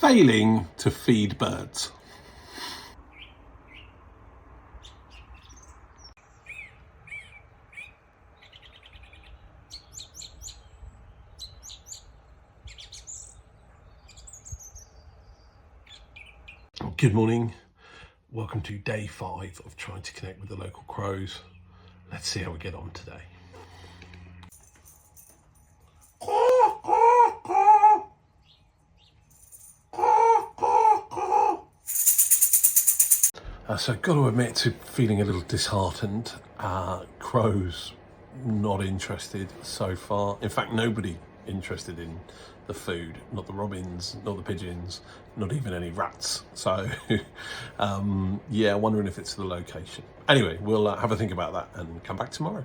failing to feed birds. Good morning. Welcome to day 5 of trying to connect with the local crows. Let's see how we get on today. So got to admit to feeling a little disheartened. Crows not interested so far. In fact, nobody interested in the food, not the robins, not the pigeons, not even any rats. So yeah, wondering if it's the location. Anyway, we'll have a think about that and come back tomorrow.